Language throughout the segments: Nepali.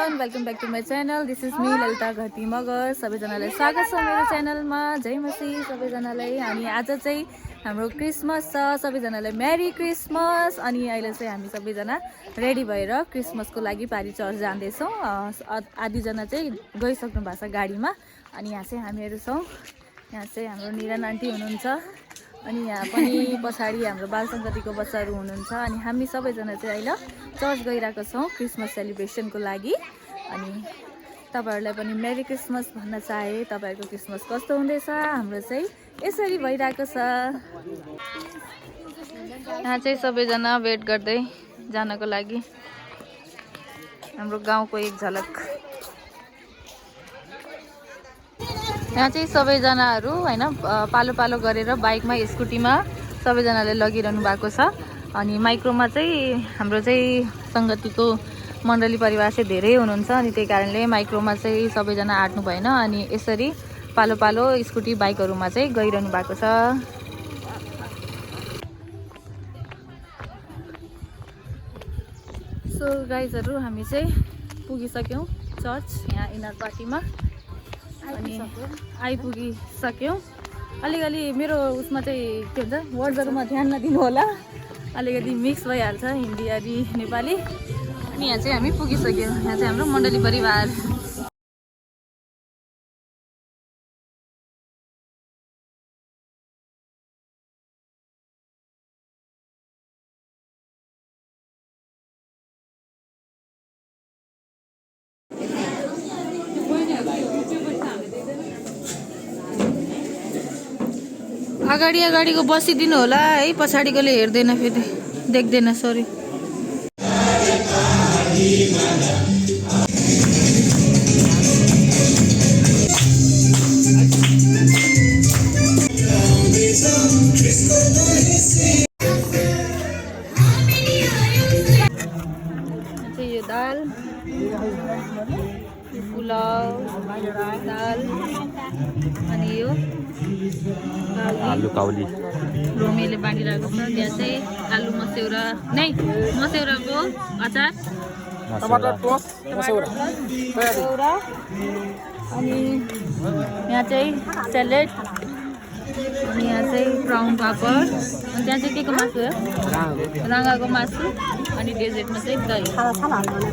Everyone welcome back to my channel. This is me Lalita Ghati Magar. सबैजनालाई स्वागत छ मेरो च्यानलमा। जय मसी सबैजनालाई। अनि आज चाहिँ हाम्रो क्रिसमस छ, सबैजनालाई मेरी क्रिसमस। अनि अहिले चाहिँ हामी सबैजना रेडी भएर क्रिसमसको लागि पारी चर्च जाँदैछौँ। आधीजना चाहिँ गइसक्नु भएको छ गाडीमा। अनि यहाँ चाहिँ हामीहरू छौँ। यहाँ चाहिँ हाम्रो निरन आन्टी हुनुहुन्छ। अनि यहाँ पनि पछाडि हाम्रो बाल सङ्गतिको बच्चाहरू हुनुहुन्छ। अनि हामी सबैजना चाहिँ अहिले चर्च गइरहेको छौँ क्रिसमस सेलिब्रेसनको लागि। अनि तपाईँहरूलाई पनि मेरी क्रिसमस भन्न चाहे। तपाईँहरूको क्रिसमस कस्तो हुँदैछ? हाम्रो चाहिँ यसरी भइरहेको छ। यहाँ चाहिँ सबैजना वेट गर्दै जानको लागि। हाम्रो गाउँको एक झलक। यहाँ चाहिँ सबैजनाहरू हैन पालो पालो गरेर बाइकमा स्कुटीमा सबैजनाले लगिरहनु भएको छ। अनि माइक्रोमा चाहिँ हाम्रो चाहिँ सङ्गतिको मण्डली परिवार चाहिँ धेरै हुनुहुन्छ। अनि त्यही कारणले माइक्रोमा चाहिँ सबैजना आँट्नु भएन। अनि यसरी पालो पालो स्कुटी बाइकहरूमा चाहिँ गइरहनु भएको छ। सो गाइजहरू हामी चाहिँ पुगिसक्यौँ चर्च यहाँ इनर पार्टीमा। अनि आइपुगिसक्यौँ। अलिकति मेरो उसमा चाहिँ के भन्छ वर्डहरूमा ध्यान नदिनु होला, अलिकति मिक्स भइहाल्छ हिन्दी अनि नेपाली। अनि यहाँ चाहिँ हामी पुगिसक्यौँ। यहाँ चाहिँ हाम्रो मण्डली परिवार। अगाडि अगाडिको बसिदिनु होला है, पछाडिकोले हेर्दैन फेरि देख्दैन। सरी। यो दाल, पुलाव, दाल, अनि यो आलु काउली रोमीले बाँडिरहेको छ। त्यहाँ चाहिँ आलु मस्यौरा नै मस्यौराको अचार, टमाटर मस्यौरा। अनि यहाँ चाहिँ स्यालेड, अनि यहाँ चाहिँ ब्राउन पापड, अनि त्यहाँ चाहिँ के को मासु हो? राँगाको मासु। अनि डेजर्टमा चाहिँ दही।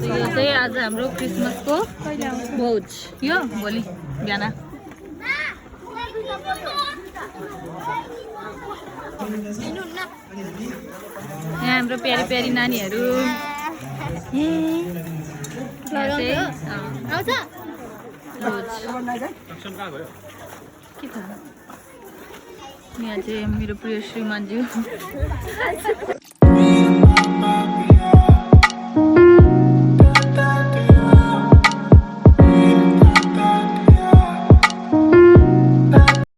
यो चाहिँ आज हाम्रो क्रिसमसको भोज। यो भोलि बिहान। यहाँ हाम्रो प्यारी प्यारी नानीहरू। के छ यहाँ चाहिँ मेरो प्रिय श्रीमानज्यू।